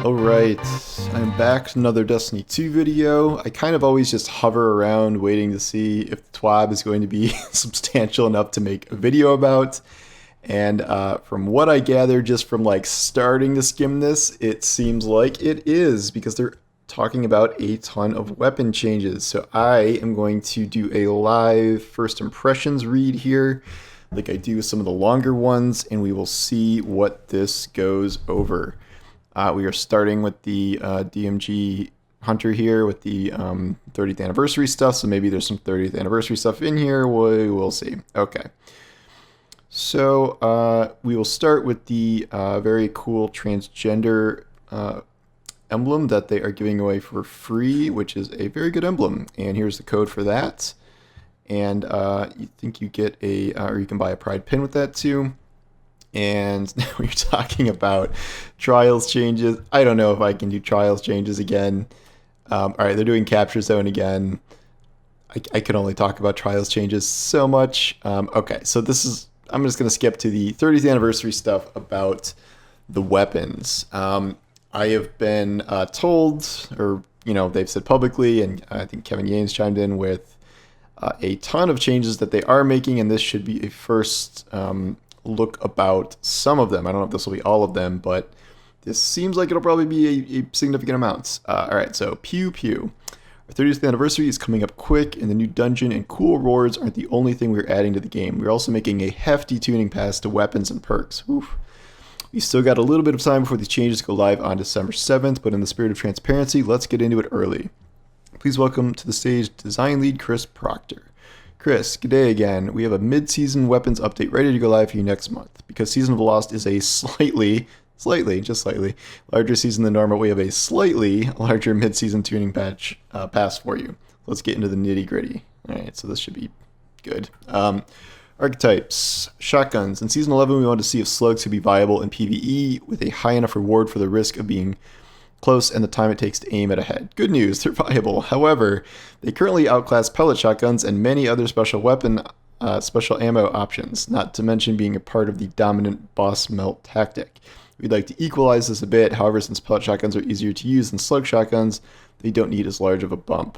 Alright, I'm back with another Destiny 2 video. I kind of always just hover around waiting to see if the TWAB is going to be substantial enough to make a video about. And from what I gather just from like starting to skim this, it seems like it is because they're talking about a ton of weapon changes. So I am going to do a live first impressions read here like I do some of the longer ones, and we will see what this goes over. We are starting with the DMG Hunter here with the 30th anniversary stuff, so maybe there's some 30th anniversary stuff in here. We will see. Okay. So we will start with the very cool transgender emblem that they are giving away for free, which is a very good emblem. And here's the code for that. And you think you get a, or you can buy a pride pin with that too. And now we're talking about trials changes. I don't know if I can do trials changes again. All right, they're doing capture zone again. I can only talk about trials changes so much. Okay, so this is, I'm just going to skip to the 30th anniversary stuff about the weapons. I have been told, or, you know, they've said publicly, and I think Kevin Yanes chimed in with a ton of changes that they are making, and this should be a first look about some of them. I don't know if this will be all of them, but this seems like it'll probably be a significant amount. All right, so Pew Pew. Our 30th anniversary is coming up quick, and the new dungeon and cool rewards aren't the only thing we're adding to the game. We're also making a hefty tuning pass to weapons and perks. Oof. We still got a little bit of time before these changes go live on December 7th, but in the spirit of transparency, let's get into it early. Please welcome to the stage Design Lead Chris Proctor. Chris, good day again. We have a mid-season weapons update ready to go live for you next month. Because Season of the Lost is a slightly, just slightly, larger season than normal, we have a slightly larger mid-season tuning patch pass for you. Let's get into the nitty-gritty. Alright, so this should be good. Archetypes, Shotguns. In Season 11, we wanted to see if slugs could be viable in PvE with a high enough reward for the risk of being close and the time it takes to aim at a head. Good news, they're viable. However, they currently outclass pellet shotguns and many other special ammo options, not to mention being a part of the dominant boss melt tactic. We'd like to equalize this a bit, however, since pellet shotguns are easier to use than slug shotguns, they don't need as large of a bump.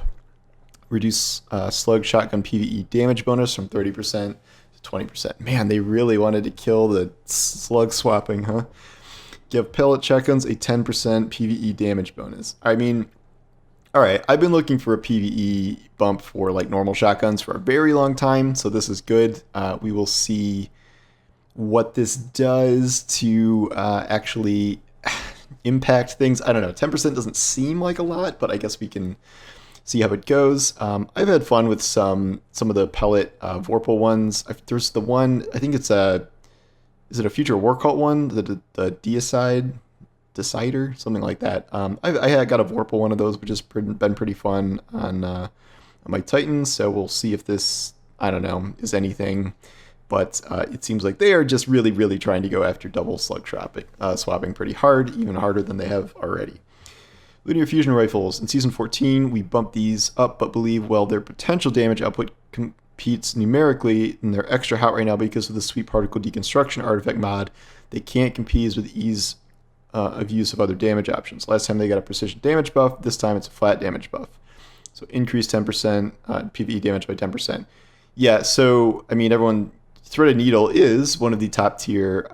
Reduce slug shotgun PvE damage bonus from 30% to 20%. Man, they really wanted to kill the slug swapping, huh? Give pellet shotguns a 10% PvE damage bonus. I mean, alright, I've been looking for a PvE bump for like normal shotguns for a very long time, so this is good. We will see what this does to actually impact things. I don't know, 10% doesn't seem like a lot, but I guess we can see how it goes. I've had fun with some of the pellet Vorpal ones. There's the one, I think it's is it a Future War Cult one? The Decider? Something like that. I got a Vorpal one of those, which has been pretty fun on my Titans, so we'll see if this, I don't know, is anything. But it seems like they are just really, really trying to go after double slug swapping pretty hard, even harder than they have already. Linear fusion rifles. In Season 14, we bumped these up, but believe, well, their potential damage output competes numerically, and they're extra hot right now because of the sweet particle deconstruction artifact mod. They can't compete with ease of use of other damage options. Last time they got a precision damage buff, this time it's a flat damage buff. So increase 10%, PvE damage by 10%. Yeah, so, I mean, Threaded Needle is one of the top tier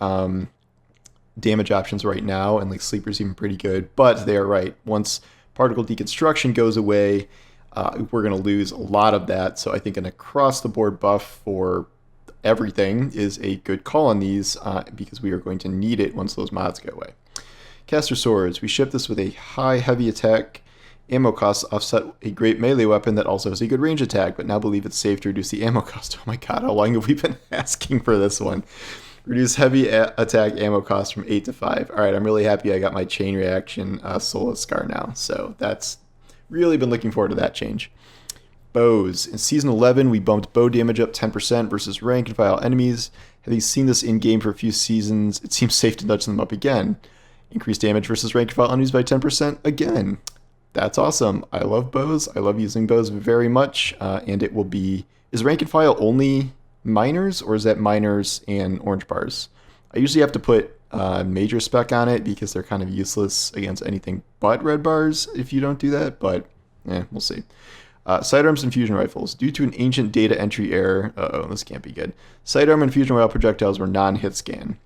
damage options right now, and like Sleeper's even pretty good, but they are right. Once particle deconstruction goes away, we're going to lose a lot of that, so I think an across-the-board buff for everything is a good call on these because we are going to need it once those mods go away. Caster Swords. We ship this with a high heavy attack ammo cost to offset a great melee weapon that also has a good range attack, but now believe it's safe to reduce the ammo cost. Oh my god, how long have we been asking for this one? Reduce heavy attack ammo cost from 8 to 5. Alright, I'm really happy I got my chain reaction Solos Scar now, so that's really been looking forward to that change. Bows. In Season 11, we bumped bow damage up 10% versus rank and file enemies. Having seen this in-game for a few seasons, it seems safe to nudge them up again. Increase damage versus rank and file enemies by 10% again. That's awesome. I love bows. I love using bows very much, and it will be... Is rank and file only minors, or is that minors and orange bars? I usually have to put major spec on it because they're kind of useless against anything but red bars if you don't do that, but we'll see. Sidearms and fusion rifles. Due to an ancient data entry error, this can't be good. Sidearm and fusion rifle projectiles were non-hit scan.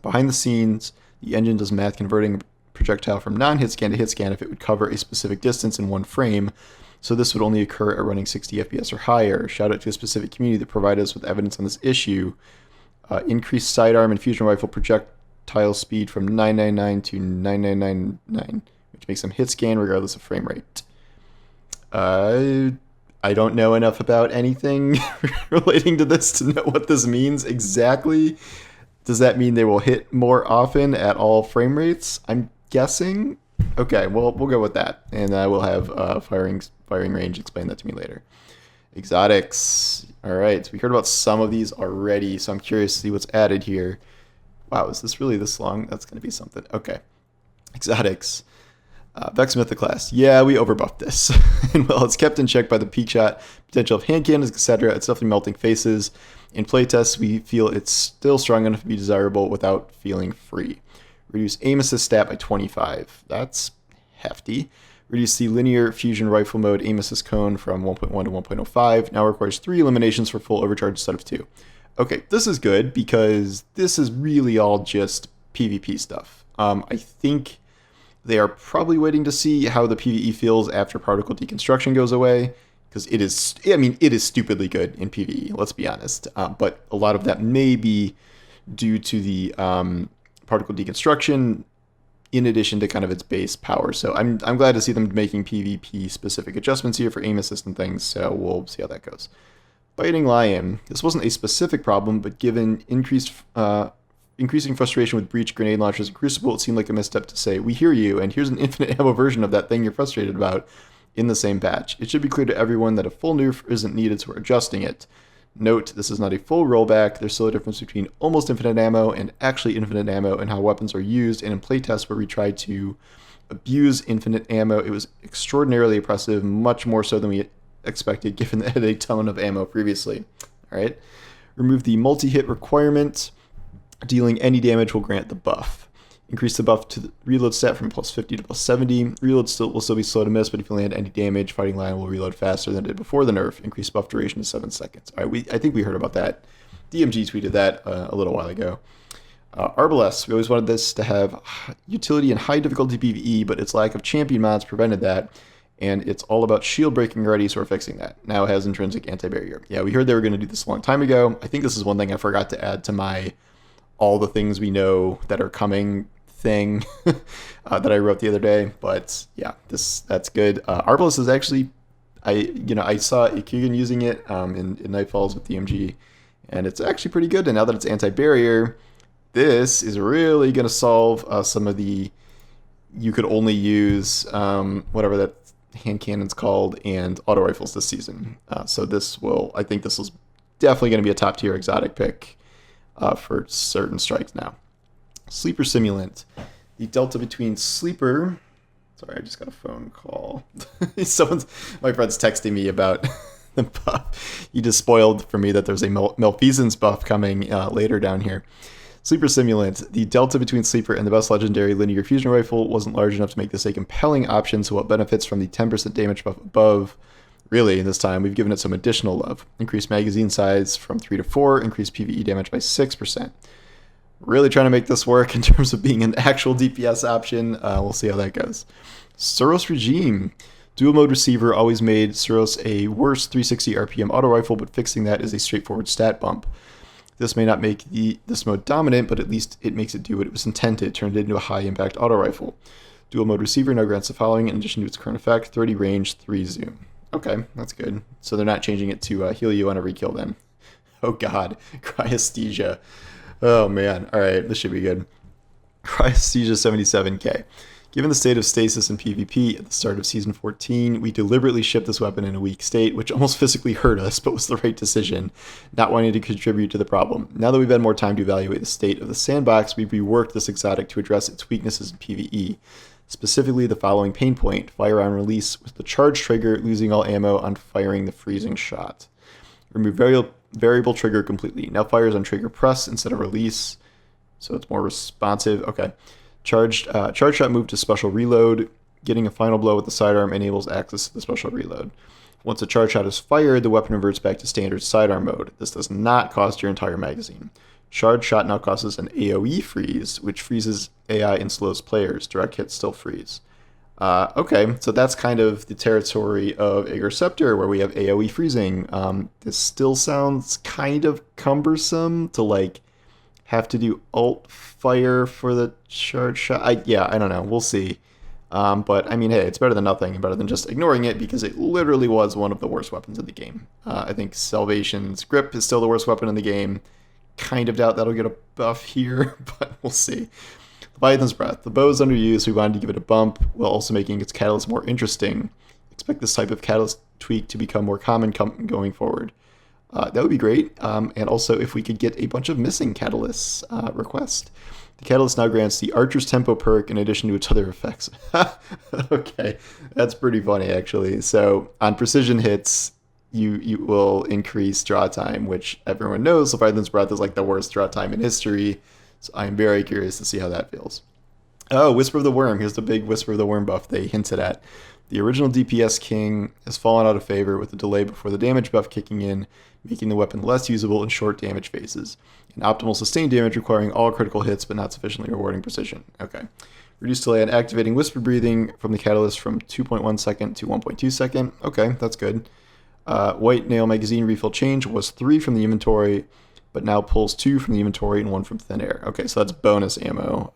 Behind the scenes, the engine does math converting a projectile from non-hit scan to hit scan if it would cover a specific distance in one frame, so this would only occur at running 60 FPS or higher. Shout out to a specific community that provided us with evidence on this issue. Increased sidearm and fusion rifle projectile speed from 999 to 9999, which makes them hit scan regardless of frame rate. I don't know enough about anything relating to this to know what this means exactly. Does that mean they will hit more often at all frame rates? I'm guessing. Okay, well, we'll go with that. And I will have firing range explain that to me later. Exotics. All right, so we heard about some of these already, so I'm curious to see what's added here. Wow, is this really this long? That's going to be something. Okay. Exotics. Vex Mythoclast. Yeah, we overbuffed this. And while it's kept in check by the peak shot, potential of hand cannons, etc., it's definitely melting faces. In playtests, we feel it's still strong enough to be desirable without feeling free. Reduce aim assist stat by 25. That's hefty. Reduce the linear fusion rifle mode aim assist cone from 1.1 to 1.05. Now requires 3 eliminations for full overcharge instead of 2. Okay, this is good because this is really all just PvP stuff. I think they are probably waiting to see how the PvE feels after particle deconstruction goes away, because it is stupidly good in PvE, let's be honest. But a lot of that may be due to the particle deconstruction in addition to kind of its base power. So I'm glad to see them making PvP specific adjustments here for aim assist and things, so we'll see how that goes. Biting Lyon. This wasn't a specific problem, but given increasing frustration with breach, grenade launchers, and crucible, it seemed like a misstep to say, we hear you, and here's an infinite ammo version of that thing you're frustrated about in the same patch. It should be clear to everyone that a full nerf isn't needed, so we're adjusting it. Note, this is not a full rollback. There's still a difference between almost infinite ammo and actually infinite ammo and how weapons are used, and in playtests where we tried to abuse infinite ammo, it was extraordinarily oppressive, much more so than we expected given that it had a ton of ammo previously. All right. Remove the multi-hit requirement. Dealing any damage will grant the buff. Increase the buff to the reload stat from plus 50 to plus 70. Reload will still be slow to miss, but if you land any damage, Fighting Lion will reload faster than it did before the nerf. Increase buff duration to 7 seconds. All right, I think we heard about that. DMG tweeted that a little while ago. Arbalest. We always wanted this to have utility in high difficulty PvE, but its lack of champion mods prevented that. And it's all about shield breaking already, so we're fixing that. Now it has intrinsic anti-barrier. Yeah, we heard they were going to do this a long time ago. I think this is one thing I forgot to add to my all the things we know that are coming thing that I wrote the other day. But yeah, that's good. Arbalest is actually, I saw Ikugan using it in Nightfalls with DMG, and it's actually pretty good. And now that it's anti-barrier, this is really going to solve some of the you could only use whatever that hand cannon's called and auto rifles this season. So I think this is definitely going to be a top tier exotic pick for certain strikes now. Sleeper Simulant. The delta between Sleeper... Sorry, I just got a phone call. My friend's texting me about the buff. He just spoiled for me that there's a Malfeasance buff coming later down here. Sleeper Simulant. The delta between Sleeper and the best legendary linear fusion rifle wasn't large enough to make this a compelling option, so what benefits from the 10% damage buff above? Really, this time, we've given it some additional love. Increased magazine size from 3 to 4, increased PvE damage by 6%. Really trying to make this work in terms of being an actual DPS option. We'll see how that goes. Soros Regime. Dual mode receiver always made Soros a worse 360 RPM auto rifle, but fixing that is a straightforward stat bump. This may not make this mode dominant, but at least it makes it do what it was intended, turned it into a high-impact auto rifle. Dual mode receiver now grants the following in addition to its current effect: 30 range, 3 zoom. Okay, that's good. So they're not changing it to heal you on every kill then. Oh god, Cryesthesia. Oh man, alright, this should be good. Cryesthesia 77k. Given the state of stasis in PvP at the start of Season 14, we deliberately shipped this weapon in a weak state, which almost physically hurt us, but was the right decision, not wanting to contribute to the problem. Now that we've had more time to evaluate the state of the sandbox, we've reworked this exotic to address its weaknesses in PvE. Specifically, the following pain point: fire on release with the charge trigger, losing all ammo on firing the freezing shot. Remove variable trigger completely. Now fires on trigger press instead of release. So it's more responsive. Okay. Charge shot moved to special reload. Getting a final blow with the sidearm enables access to the special reload. Once a charge shot is fired, the weapon reverts back to standard sidearm mode. This does not cost your entire magazine. Charge shot now causes an AoE freeze, which freezes AI and slows players. Direct hits still freeze. Okay, so that's kind of the territory of Aegir Scepter, where we have AoE freezing. This still sounds kind of cumbersome to like have to do alt fire for the charge shot. I don't know. We'll see. But I mean, hey, it's better than nothing, and better than just ignoring it, because it literally was one of the worst weapons in the game. I think Salvation's Grip is still the worst weapon in the game. Kind of doubt that'll get a buff here, but we'll see. Leviathan's Breath. The bow is underused, so we wanted to give it a bump, while also making its catalyst more interesting. Expect this type of catalyst tweak to become more common going forward. That would be great. And also, if we could get a bunch of missing catalysts request. The catalyst now grants the Archer's Tempo perk in addition to its other effects. Okay, that's pretty funny, actually. So, on precision hits, you will increase draw time, which everyone knows Leviathan's Breath is like the worst draw time in history. So I'm very curious to see how that feels. Oh, Whisper of the Worm. Here's the big Whisper of the Worm buff they hinted at. The original DPS King has fallen out of favor with the delay before the damage buff kicking in, making the weapon less usable in short damage phases. And optimal sustained damage requiring all critical hits but not sufficiently rewarding precision. Okay. Reduced delay on activating Whisper Breathing from the catalyst from 2.1 second to 1.2 second. Okay, that's good. White Nail Magazine refill change was 3 from the inventory, but now pulls 2 from the inventory and 1 from thin air. Okay, so that's bonus ammo.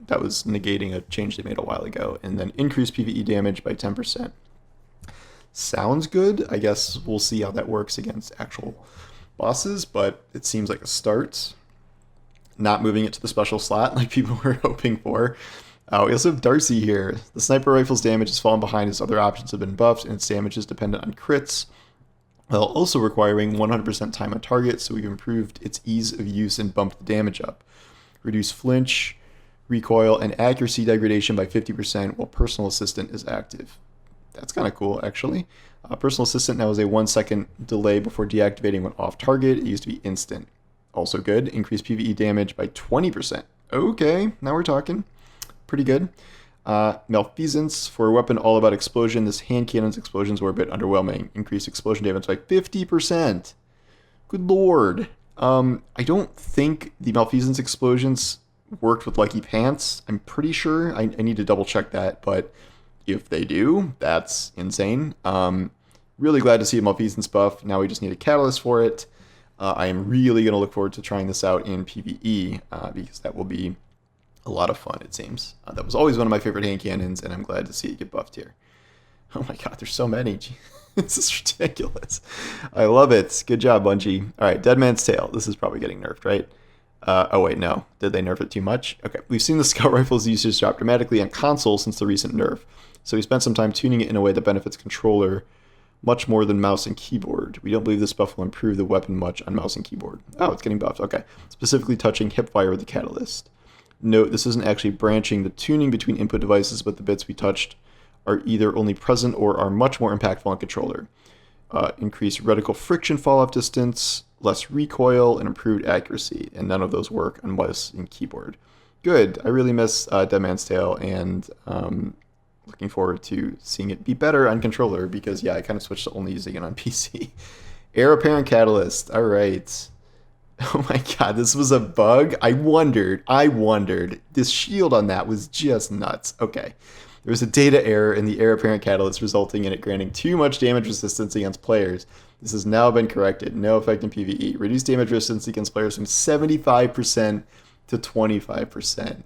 That was negating a change they made a while ago. And then increased PvE damage by 10%. Sounds good. I guess we'll see how that works against actual bosses, but it seems like a start. Not moving it to the special slot like people were hoping for. We also have Darcy here. The sniper rifle's damage has fallen behind as other options have been buffed, and its damage is dependent on crits, while also requiring 100% time on target, so we've improved its ease of use and bumped the damage up. Reduce flinch, recoil, and accuracy degradation by 50% while Personal Assistant is active. That's kind of cool, actually. Personal Assistant now has a 1 second delay before deactivating when off target. It used to be instant. Also good. Increased PvE damage by 20%. Okay, now we're talking. Pretty good. Malfeasance. For a weapon all about explosion, this hand cannon's explosions were a bit underwhelming. Increased explosion damage by 50%. Good lord. I don't think the Malfeasance explosions worked with Lucky Pants. I'm pretty sure. I need to double check that, but if they do, that's insane. Really glad to see a Malfeasance buff. Now we just need a catalyst for it. I am really going to look forward to trying this out in PvE, because that will be a lot of fun, it seems. That was always one of my favorite hand cannons, and I'm glad to see it get buffed here. Oh my god, there's so many. This is ridiculous. I love it. Good job, Bungie. Alright, Dead Man's Tale. This is probably getting nerfed, right? Oh wait, no. Did they nerf it too much? Okay, we've seen the Scout Rifle's usage drop dramatically on console since the recent nerf, so we spent some time tuning it in a way that benefits controller much more than mouse and keyboard. We don't believe this buff will improve the weapon much on mouse and keyboard. Oh, it's getting buffed. Okay. Specifically touching hipfire with the catalyst. Note, this isn't actually branching the tuning between input devices, but the bits we touched are either only present or are much more impactful on controller. Increased reticle friction fall-off distance, less recoil, and improved accuracy, and none of those work on mouse and keyboard. Good. I really miss Dead Man's Tale, and looking forward to seeing it be better on controller, because, yeah, I kind of switched to only using it on PC. Heir Apparent Catalyst. All right. Oh my god, this was a bug? I wondered. This shield on that was just nuts. Okay. There was a data error in the Heir Apparent Catalyst, resulting in it granting too much damage resistance against players. This has now been corrected. No effect in PvE. Reduced damage resistance against players from 75% to 25%.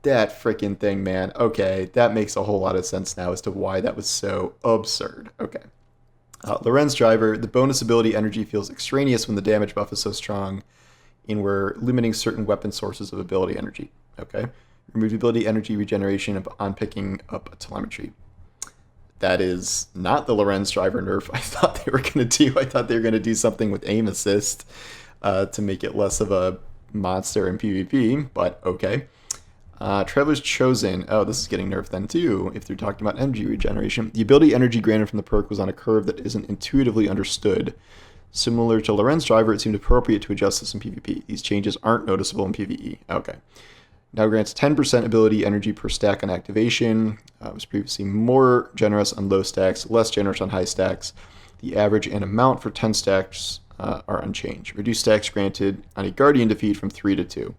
That freaking thing, man. Okay, that makes a whole lot of sense now as to why that was so absurd. Okay. Lorenz Driver, the bonus ability energy feels extraneous when the damage buff is so strong, and we're limiting certain weapon sources of ability energy. Okay. Remove ability energy regeneration on picking up a telemetry. That is not the Lorenz Driver nerf I thought they were going to do. I thought they were going to do something with aim assist to make it less of a monster in PvP, but okay. Traveler's Chosen. Oh, this is getting nerfed then too, if they're talking about energy regeneration. The ability energy granted from the perk was on a curve that isn't intuitively understood. Similar to Lorenz Driver, it seemed appropriate to adjust this in PvP. These changes aren't noticeable in PvE. Okay. Now grants 10% ability energy per stack on activation. It was previously more generous on low stacks, less generous on high stacks. The average and amount for 10 stacks are unchanged. Reduced stacks granted on a Guardian defeat from 3 to 2.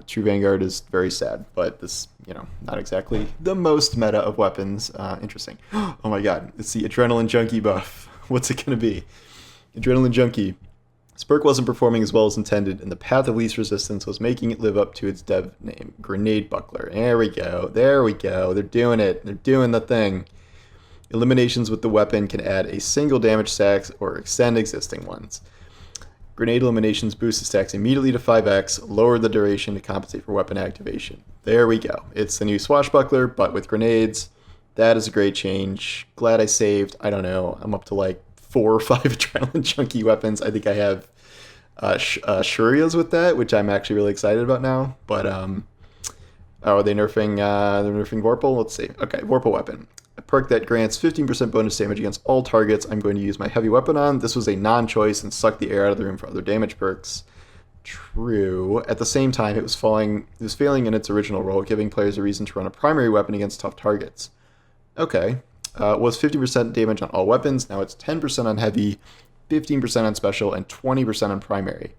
True Vanguard is very sad, but this, not exactly the most meta of weapons. Interesting. Oh my god, it's the Adrenaline Junkie buff. What's it going to be? Adrenaline Junkie. This perk wasn't performing as well as intended, and the path of least resistance was making it live up to its dev name, Grenade Buckler. There we go. There we go. They're doing it. They're doing the thing. Eliminations with the weapon can add a single damage stacks or extend existing ones. Grenade eliminations boost the stacks immediately to 5x, lower the duration to compensate for weapon activation. There we go. It's the new Swashbuckler, but with grenades. That is a great change. Glad I saved. I don't know. I'm up to like 4 or 5 Adrenaline Junkie weapons. I think I have Shurias with that, which I'm actually really excited about now. But, are they nerfing, they're nerfing Vorpal? Let's see. Okay, Vorpal weapon. A perk that grants 15% bonus damage against all targets I'm going to use my heavy weapon on. This was a non-choice and sucked the air out of the room for other damage perks. True. At the same time, it was failing in its original role, giving players a reason to run a primary weapon against tough targets. Okay. Was 50% damage on all weapons. Now it's 10% on heavy, 15% on special, and 20% on primary.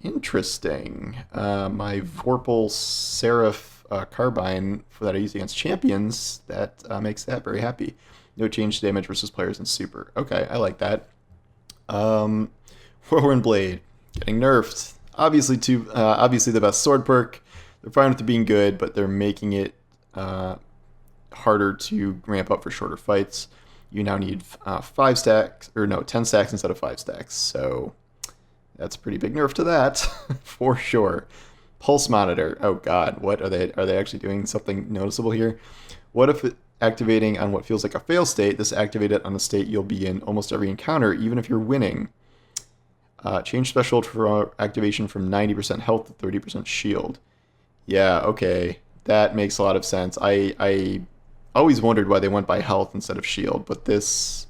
Interesting. My Vorpal Seraph Carbine that I use against champions, that makes that very happy. No change to damage versus players in super. Okay, I like that. Whirlwind Blade getting nerfed. Obviously the best sword perk. They're fine with it being good, but they're making it harder to ramp up for shorter fights. You now need 10 stacks instead of 5 stacks. So that's a pretty big nerf to that, for sure. Pulse monitor. Oh god, what are they actually doing something noticeable here? What if activating on what feels like a fail state, this activated on a state you'll be in almost every encounter, even if you're winning. Change special for activation from 90% health to 30% shield. Yeah, okay. That makes a lot of sense. I always wondered why they went by health instead of shield, but this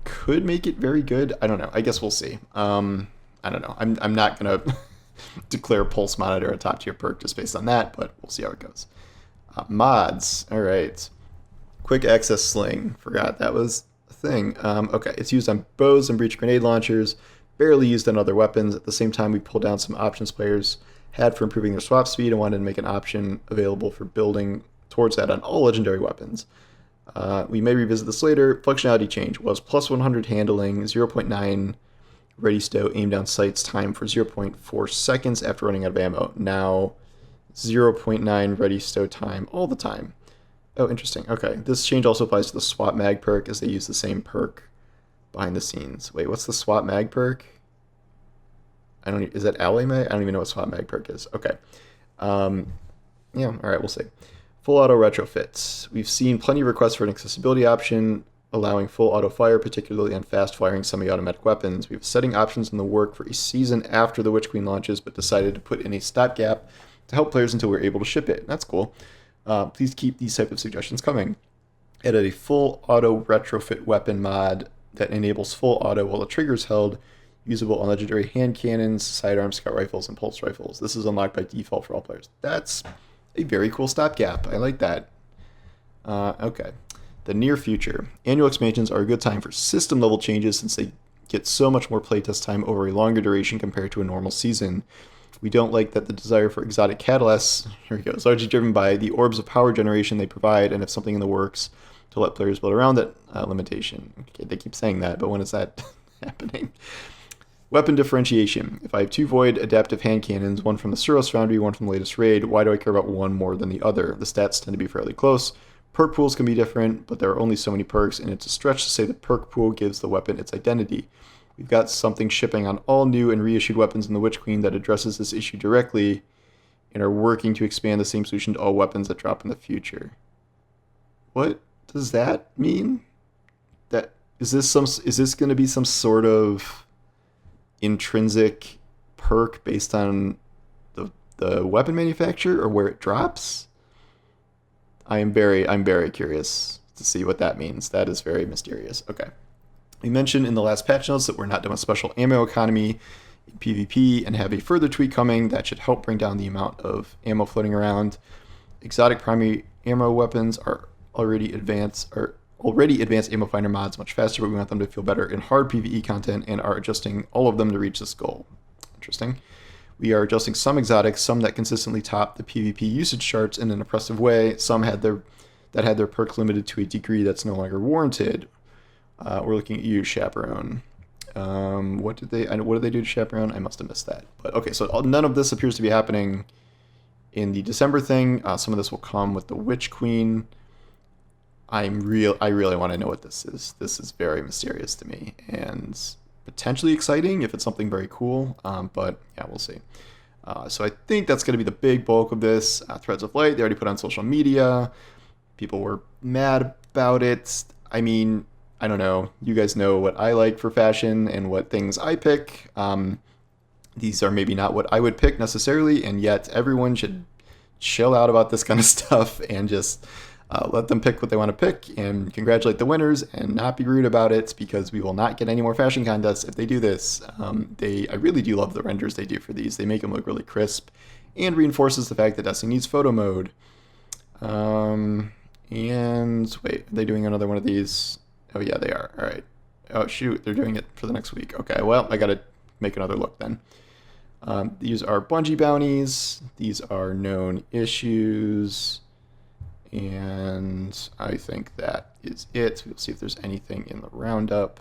could make it very good. I don't know. I guess we'll see. I don't know. I'm not gonna declare Pulse Monitor a top tier perk just based on that, but we'll see how it goes. Mods. All right. Quick access sling. Forgot that was a thing. Okay, it's used on bows and breach grenade launchers. Barely used on other weapons. At the same time, we pulled down some options players had for improving their swap speed and wanted to make an option available for building towards that on all legendary weapons. We may revisit this later. Functionality change was plus 100 handling, 0.9 ready stow aim down sights time for 0.4 seconds after running out of ammo. Now 0.9 ready stow time all the time. Oh, interesting. Okay, this change also applies to the swap mag perk as they use the same perk behind the scenes. Wait, what's the swap mag perk? Is that ally mag? I don't even know what swap mag perk is. Okay. Yeah, all right, we'll see. Full auto retrofits. We've seen plenty of requests for an accessibility option allowing full auto fire, particularly on fast firing semi-automatic weapons. We have setting options in the work for a season after the Witch Queen launches, but decided to put in a stopgap to help players until we're able to ship it. That's cool. Please keep these type of suggestions coming. Added a full auto retrofit weapon mod that enables full auto while the trigger is held, usable on legendary hand cannons, sidearms, scout rifles, and pulse rifles. This is unlocked by default for all players. That's a very cool stopgap. I like that. Okay. The near future. Annual expansions are a good time for system level changes since they get so much more playtest time over a longer duration compared to a normal season. We don't like that the desire for exotic catalysts, here we go, is largely driven by the orbs of power generation they provide and have something in the works to let players build around that limitation. Okay, they keep saying that, but when is that happening? Weapon differentiation. If I have 2 void adaptive hand cannons, one from the Soros Foundry, one from the latest raid, why do I care about one more than the other? The stats tend to be fairly close. Perk pools can be different, but there are only so many perks, and it's a stretch to say the perk pool gives the weapon its identity. We've got something shipping on all new and reissued weapons in the Witch Queen that addresses this issue directly, and are working to expand the same solution to all weapons that drop in the future. What does that mean? Is this going to be some sort of intrinsic perk based on the weapon manufacturer or where it drops? I'm very curious to see what that means. That is very mysterious. Okay. We mentioned in the last patch notes that we're not doing a special ammo economy in PvP and have a further tweak coming that should help bring down the amount of ammo floating around. Exotic primary ammo weapons are already advanced ammo finder mods much faster, but we want them to feel better in hard PvE content and are adjusting all of them to reach this goal. Interesting. We are adjusting some exotics, some that consistently top the PvP usage charts in an oppressive way. Some had their perks limited to a degree that's no longer warranted. We're looking at you, Chaperone. What did they do to Chaperone? I must have missed that. But okay, so none of this appears to be happening in the December thing. Some of this will come with the Witch Queen. I really want to know what this is. This is very mysterious to me and potentially exciting if it's something very cool. But yeah, we'll see. So I think that's going to be the big bulk of this. Threads of Light, they already put on social media. People were mad about it. I mean, I don't know. You guys know what I like for fashion and what things I pick. These are maybe not what I would pick necessarily, and yet everyone should chill out about this kind of stuff and just let them pick what they want to pick and congratulate the winners and not be rude about it, because we will not get any more fashion contests if they do this. I really do love the renders they do for these. They make them look really crisp and reinforces the fact that Destiny needs photo mode. And wait, are they doing another one of these? Oh yeah, they are. All right. Oh shoot, they're doing it for the next week. Okay, well, I gotta make another look then. These are Bungie bounties. These are known issues. And I think that is it. We'll see if there's anything in the roundup.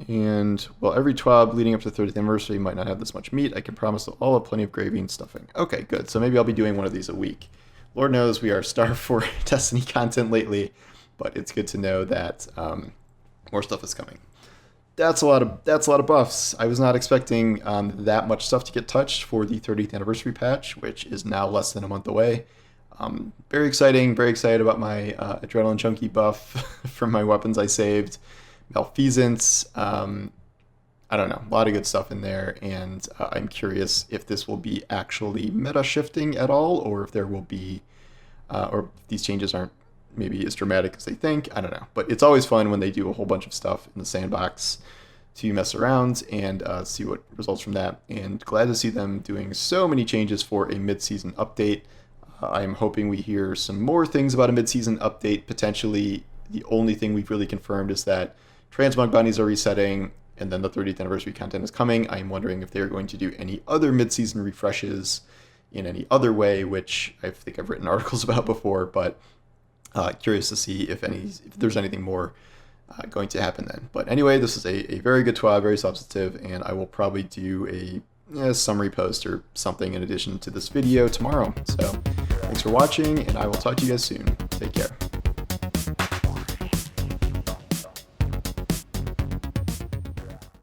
And, well, every TWAB leading up to the 30th anniversary might not have this much meat. I can promise they'll all have plenty of gravy and stuffing. Okay, good. So maybe I'll be doing one of these a week. Lord knows we are starved for Destiny content lately, but it's good to know that more stuff is coming. That's a lot of buffs. I was not expecting that much stuff to get touched for the 30th anniversary patch, which is now less than a month away. Very exciting, very excited about my Adrenaline Junkie buff from my weapons I saved. Malfeasance, I don't know, a lot of good stuff in there, and I'm curious if this will be actually meta shifting at all, or if there will be, or if these changes aren't maybe as dramatic as they think. I don't know, but it's always fun when they do a whole bunch of stuff in the sandbox to mess around and see what results from that, and glad to see them doing so many changes for a mid-season update. I'm hoping we hear some more things about a mid-season update. Potentially, the only thing we've really confirmed is that transmog bounties are resetting, and then the 30th anniversary content is coming. I'm wondering if they're going to do any other mid-season refreshes in any other way, which I think I've written articles about before, but curious to see if there's anything more going to happen then. But anyway, this is a very good TWAB, very substantive, and I will probably do a summary post or something in addition to this video tomorrow. So thanks for watching, and I will talk to you guys soon. Take care.